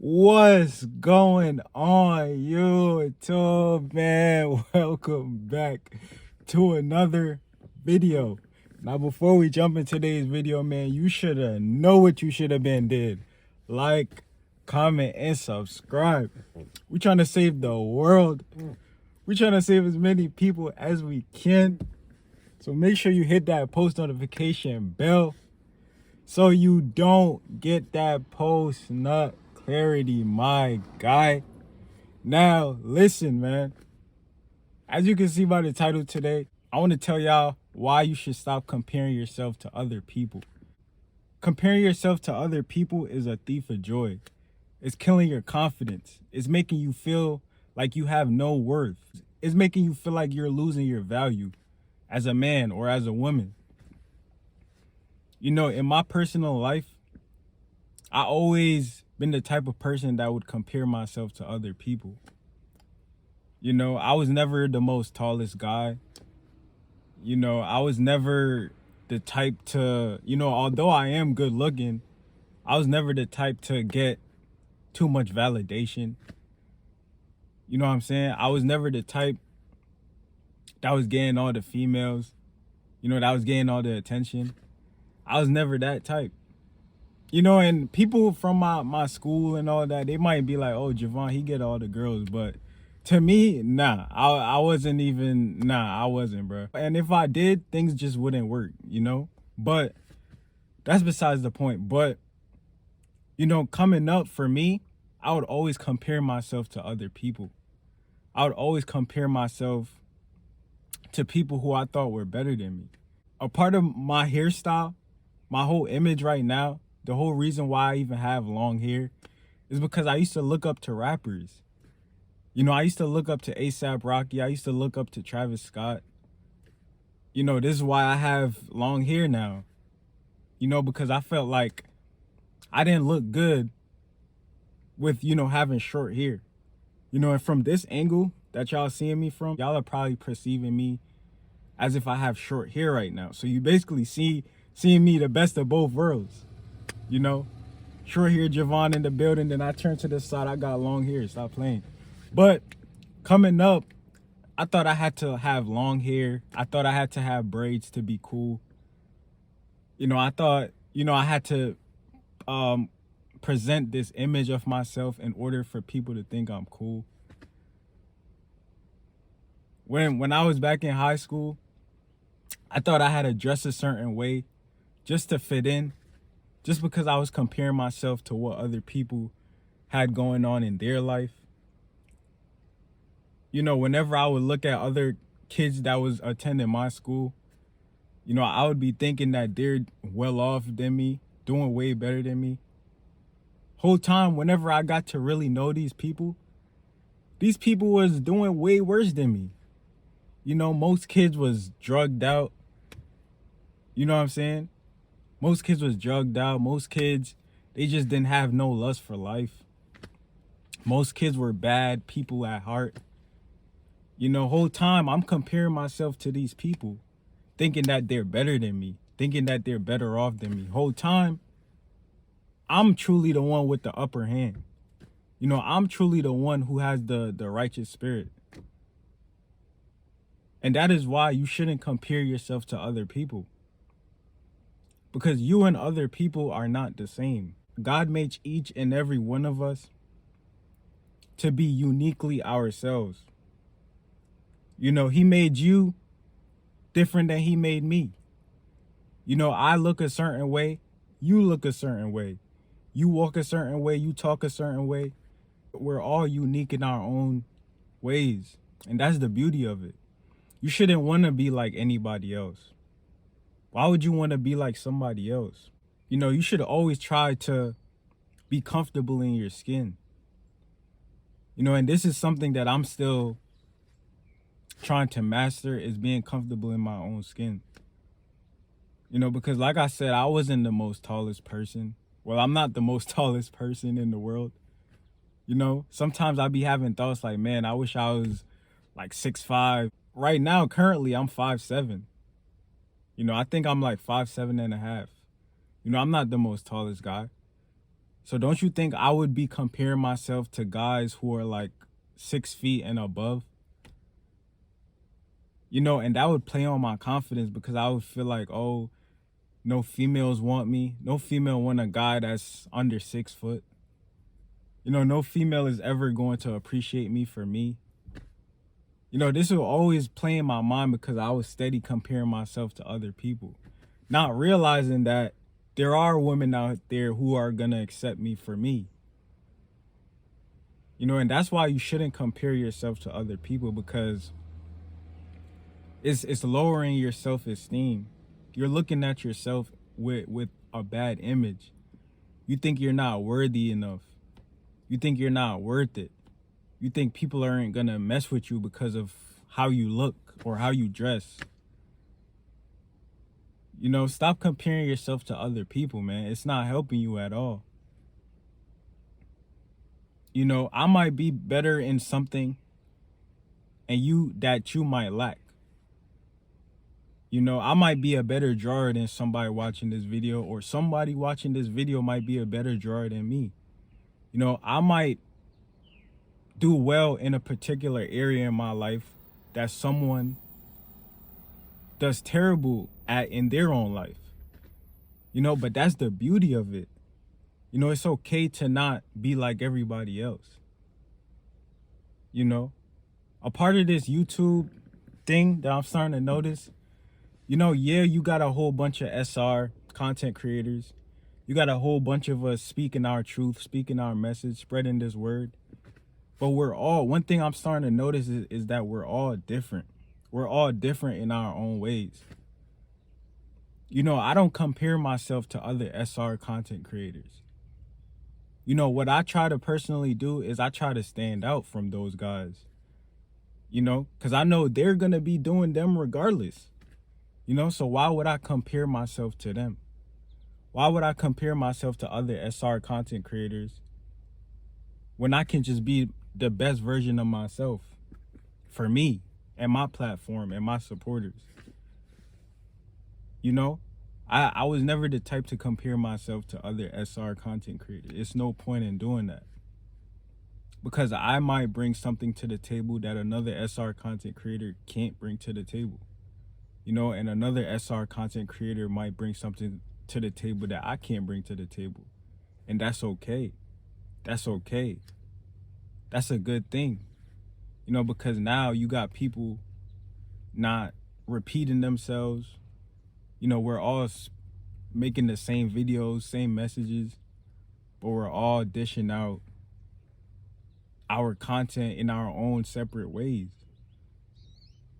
What's going on, YouTube, man? Welcome back to another video. Now, before we jump into today's video, man, you should have know what you should have been did. Like, comment, and subscribe. We're trying to save the world. We're trying to save as many people as we can. So make sure you hit that post notification bell so you don't get that post nut clarity, my guy. Now, listen, man. As you can see by the title today, I want to tell y'all why you should stop comparing yourself to other people. Comparing yourself to other people is a thief of joy. It's killing your confidence. It's making you feel like you have no worth. It's making you feel like you're losing your value as a man or as a woman. You know, in my personal life, I always been the type of person that would compare myself to other people. You know, I was never the most tallest guy. You know, I was never the type to, although I am good looking, I was never the type to get too much validation. You know what I'm saying? I was never the type that was getting all the females, that was getting all the attention. I was never that type. You know, and people from my school and all that, they might be like, oh, Javaughn, he get all the girls. But to me, nah, I wasn't, bro. And if I did, things just wouldn't work, But that's besides the point. But, coming up for me, I would always compare myself to other people. I would always compare myself to people who I thought were better than me. A part of my hairstyle, my whole image right now, the whole reason why I even have long hair is because I used to look up to rappers. I used to look up to A$AP Rocky. I used to look up to Travis Scott. This is why I have long hair now. Because I felt like I didn't look good with, having short hair. And from this angle that y'all seeing me from, y'all are probably perceiving me as if I have short hair right now. So you basically seeing me the best of both worlds. Short hair Javaughn in the building, then I turn to the side, I got long hair, stop playing. But coming up, I thought I had to have long hair. I thought I had to have braids to be cool. I thought, I had to present this image of myself in order for people to think I'm cool. When I was back in high school, I thought I had to dress a certain way just to fit in. Just because I was comparing myself to what other people had going on in their life. Whenever I would look at other kids that was attending my school, I would be thinking that they're well off than me, doing way better than me. Whole time, whenever I got to really know these people was doing way worse than me. Most kids was drugged out. You know what I'm saying? Most kids was drugged out. Most kids, they just didn't have no lust for life. Most kids were bad people at heart. Whole time I'm comparing myself to these people, thinking that they're better than me, thinking that they're better off than me. Whole time, I'm truly the one with the upper hand. I'm truly the one who has the righteous spirit. And that is why you shouldn't compare yourself to other people. Because you and other people are not the same. God made each and every one of us to be uniquely ourselves. He made you different than he made me. I look a certain way, you look a certain way. You walk a certain way, you talk a certain way. We're all unique in our own ways. And that's the beauty of it. You shouldn't want to be like anybody else. Why would you want to be like somebody else? You should always try to be comfortable in your skin. And this is something that I'm still trying to master, is being comfortable in my own skin. Because like I said, I wasn't the most tallest person. Well, I'm not the most tallest person in the world. Sometimes I be having thoughts like, man, I wish I was like 6'5". Right now, currently, I'm 5'7". I think I'm like 5'7.5". I'm not the most tallest guy. So don't you think I would be comparing myself to guys who are like 6 feet and above? You know, and that would play on my confidence because I would feel like, oh, no females want me. No female want a guy that's under 6 foot. You know, no female is ever going to appreciate me for me. You know, this will always play in my mind because I was steady comparing myself to other people, not realizing that there are women out there who are going to accept me for me. You know, and that's why you shouldn't compare yourself to other people, because it's lowering your self-esteem. You're looking at yourself with a bad image. You think you're not worthy enough. You think you're not worth it. You think people aren't gonna mess with you because of how you look or how you dress. You know, stop comparing yourself to other people, man. It's not helping you at all. You know, I might be better in something and you might lack. You know, I might be a better drawer than somebody watching this video, or somebody watching this video might be a better drawer than me. You know, I might do well in a particular area in my life that someone does terrible at in their own life. You know, but that's the beauty of it. You know, it's okay to not be like everybody else. You know, a part of this YouTube thing that I'm starting to notice, you know, yeah, you got a whole bunch of SR content creators. You got a whole bunch of us speaking our truth, speaking our message, spreading this word. But one thing I'm starting to notice is that we're all different. We're all different in our own ways. You know, I don't compare myself to other SR content creators. You know, what I try to personally do is I try to stand out from those guys. You know, because I know they're going to be doing them regardless. You know, so why would I compare myself to them? Why would I compare myself to other SR content creators when I can just be the best version of myself for me and my platform and my supporters? You know, I was never the type to compare myself to other SR content creators. It's no point in doing that, because I might bring something to the table that another SR content creator can't bring to the table. You know, and another SR content creator might bring something to the table that I can't bring to the table. And that's okay. That's okay. That's a good thing. You know, because now you got people not repeating themselves. You know, we're all making the same videos, same messages, but we're all dishing out our content in our own separate ways.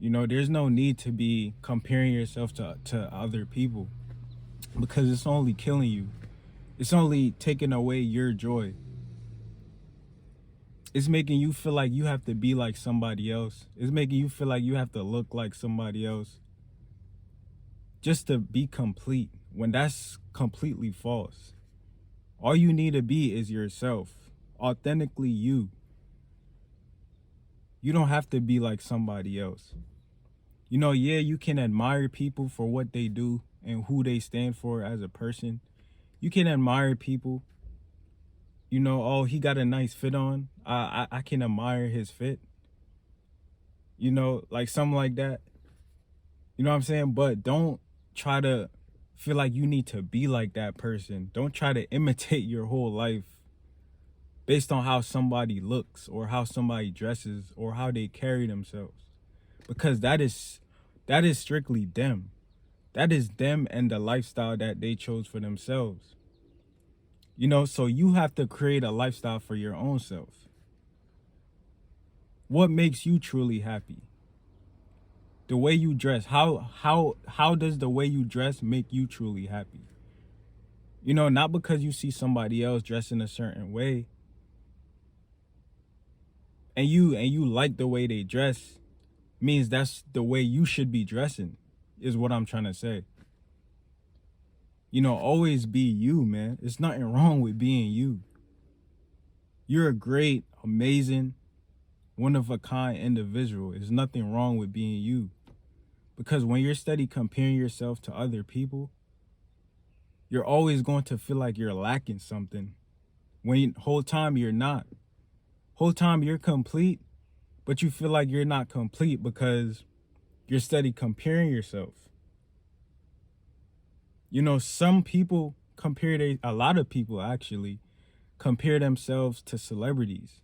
You know, there's no need to be comparing yourself to other people, because it's only killing you. It's only taking away your joy. It's making you feel like you have to be like somebody else. It's making you feel like you have to look like somebody else just to be complete, when that's completely false. All you need to be is yourself, authentically you. You don't have to be like somebody else. You know, yeah, you can admire people for what they do and who they stand for as a person. You can admire people. You know, oh, he got a nice fit on. I can admire his fit. You know, like something like that. You know what I'm saying? But don't try to feel like you need to be like that person. Don't try to imitate your whole life based on how somebody looks or how somebody dresses or how they carry themselves. Because that is strictly them. That is them and the lifestyle that they chose for themselves. You know, so you have to create a lifestyle for your own self. What makes you truly happy? The way you dress. How does the way you dress make you truly happy? You know, not because you see somebody else dressing a certain way and you like the way they dress, means that's the way you should be dressing, is what I'm trying to say. You know, always be you, man. There's nothing wrong with being you. You're a great, amazing, one-of-a-kind individual. There's nothing wrong with being you. Because when you're steady comparing yourself to other people, you're always going to feel like you're lacking something. when whole time you're not. Whole time you're complete, but you feel like you're not complete because you're steady comparing yourself. You know, some people a lot of people actually compare themselves to celebrities.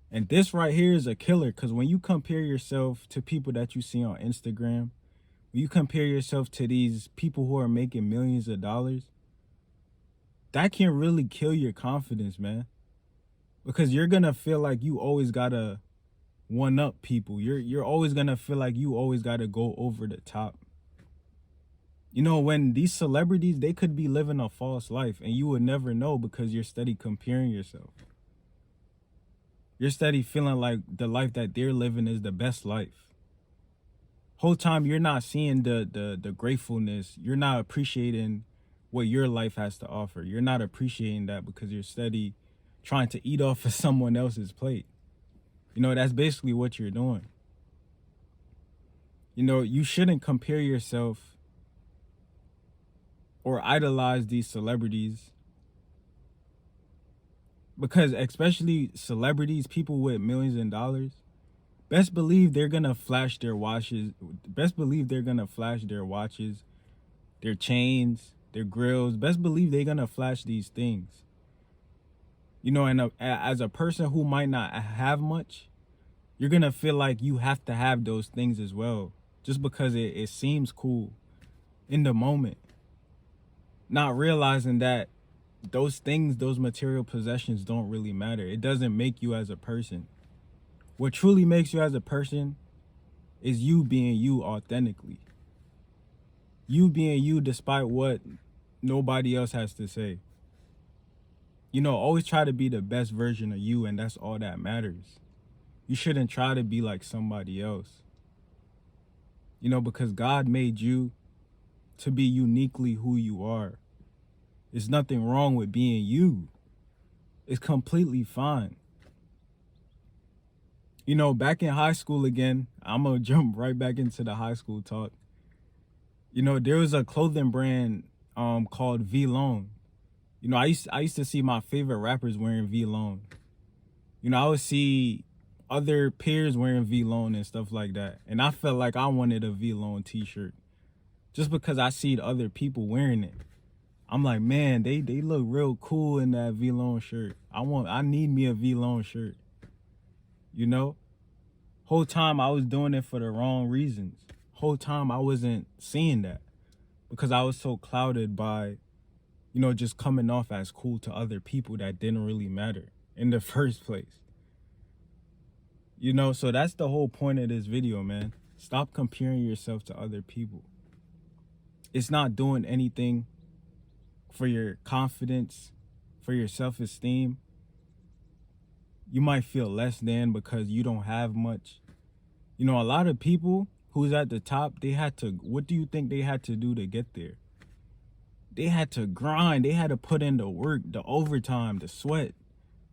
And this right here is a killer, because when you compare yourself to people that you see on Instagram, when you compare yourself to these people who are making millions of dollars, that can really kill your confidence, man. Because you're gonna feel like you always gotta one up people. You're always gonna feel like you always gotta go over the top. You know, when these celebrities, they could be living a false life and you would never know because you're steady comparing yourself. You're steady feeling like the life that they're living is the best life. Whole time you're not seeing the gratefulness. You're not appreciating what your life has to offer. You're not appreciating that because you're steady trying to eat off of someone else's plate. You know, that's basically what you're doing. You know, you shouldn't compare yourself or idolize these celebrities, because especially celebrities, people with millions of dollars, best believe they're gonna flash their watches. Best believe they're gonna flash their watches, their chains, their grills. Best believe they're gonna flash these things. You know, and as a person who might not have much, you're gonna feel like you have to have those things as well, just because it seems cool in the moment. Not realizing that those things, those material possessions don't really matter. It doesn't make you as a person. What truly makes you as a person is you being you authentically. You being you despite what nobody else has to say. You know, always try to be the best version of you, and that's all that matters. You shouldn't try to be like somebody else. You know, because God made you to be uniquely who you are. There's nothing wrong with being you. It's completely fine. You know, back in high school again, I'm going to jump right back into the high school talk. You know, there was a clothing brand called Javaughn. You know, I used to see my favorite rappers wearing Javaughn. You know, I would see other peers wearing Javaughn and stuff like that. And I felt like I wanted a Javaughn t-shirt just because I see other people wearing it. I'm like, man, they look real cool in that Javaughn shirt. I need me a Javaughn shirt. You know? Whole time I was doing it for the wrong reasons. Whole time I wasn't seeing that because I was so clouded by, you know, just coming off as cool to other people that didn't really matter in the first place. You know, so that's the whole point of this video, man. Stop comparing yourself to other people. It's not doing anything for your confidence, for your self-esteem. You might feel less than because you don't have much. You know, a lot of people who's at the top, what do you think they had to do to get there? They had to grind. They had to put in the work, the overtime, the sweat,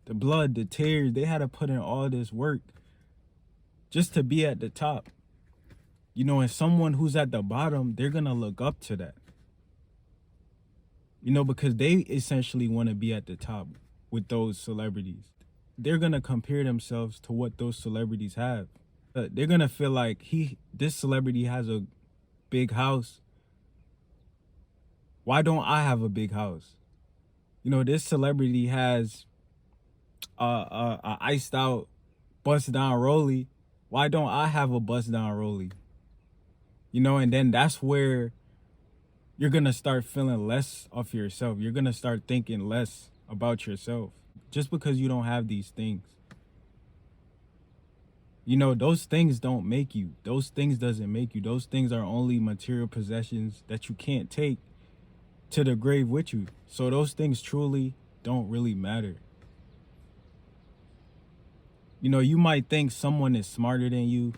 the blood, the tears. They had to put in all this work just to be at the top. You know, and someone who's at the bottom, they're going to look up to that. You know, because they essentially want to be at the top with those celebrities. They're going to compare themselves to what those celebrities have. They're going to feel like this celebrity has a big house. Why don't I have a big house? You know, this celebrity has a iced out bust down rollie. Why don't I have a bust down rollie? You know, and then that's where you're going to start feeling less of yourself. You're going to start thinking less about yourself just because you don't have these things. You know, those things don't make you. Those things doesn't make you. Those things are only material possessions that you can't take to the grave with you. So those things truly don't really matter. You know, you might think someone is smarter than you.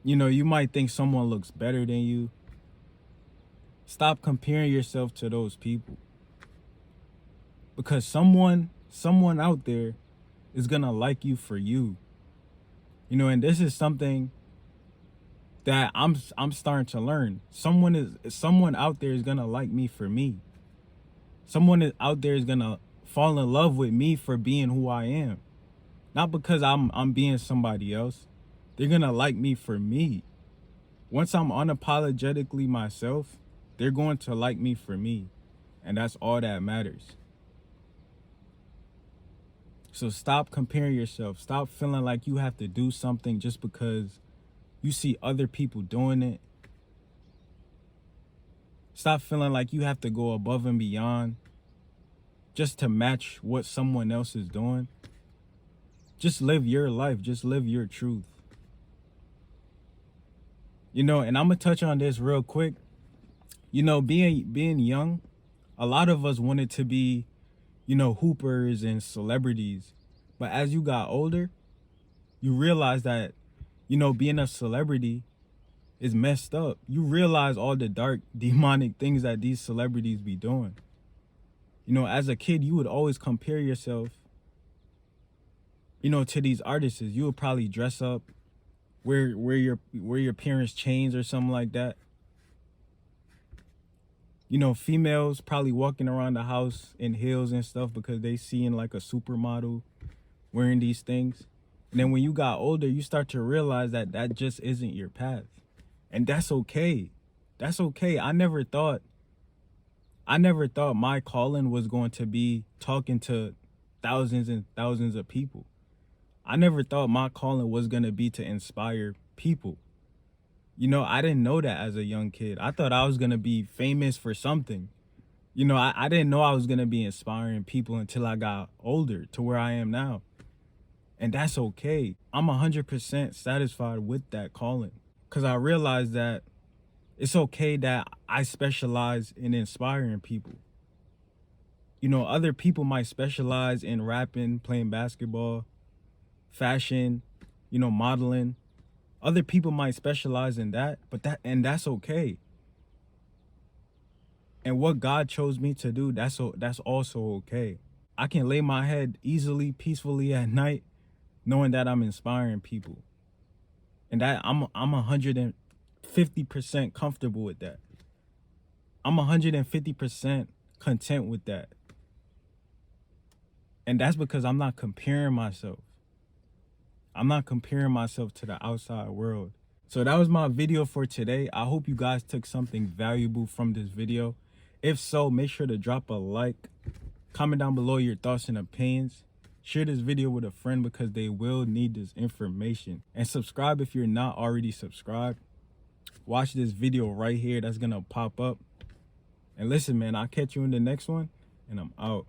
You know, you might think someone looks better than you. Stop comparing yourself to those people. Because someone out there is going to like you for you. You know, and this is something that I'm starting to learn. Someone out there is going to like me for me. Someone out there is gonna fall in love with me for being who I am. Not because I'm being somebody else. They're gonna like me for me. Once I'm unapologetically myself, they're going to like me for me. And that's all that matters. So stop comparing yourself. Stop feeling like you have to do something just because you see other people doing it. Stop feeling like you have to go above and beyond just to match what someone else is doing. Just live your life. Just live your truth. You know, and I'm going to touch on this real quick. You know, being young, a lot of us wanted to be, you know, hoopers and celebrities. But as you got older, you realize that, you know, being a celebrity is messed up. You realize all the dark, demonic things that these celebrities be doing. You know, as a kid, you would always compare yourself, you know, to these artists. You would probably dress up, wear your parents' chains or something like that. You know, females probably walking around the house in heels and stuff because they seeing like a supermodel wearing these things. And then when you got older, you start to realize that that just isn't your path. And that's okay. That's okay. I never thought my calling was going to be talking to thousands and thousands of people. I never thought my calling was going to be to inspire people. You know, I didn't know that as a young kid. I thought I was going to be famous for something. You know, I didn't know I was going to be inspiring people until I got older to where I am now. And that's okay. I'm 100% satisfied with that calling because I realized that it's okay that I specialize in inspiring people. You know, other people might specialize in rapping, playing basketball, fashion, you know, modeling. Other people might specialize in that, but that's okay. And what God chose me to do, that's also okay. I can lay my head easily, peacefully at night, knowing that I'm inspiring people. And that I'm 150% comfortable with that. I'm 150% content with that. And that's because I'm not comparing myself. I'm not comparing myself to the outside world. So that was my video for today. I hope you guys took something valuable from this video. If so, make sure to drop a like. Comment down below your thoughts and opinions. Share this video with a friend because they will need this information. And subscribe if you're not already subscribed. Watch this video right here that's going to pop up. And listen, man, I'll catch you in the next one. And I'm out.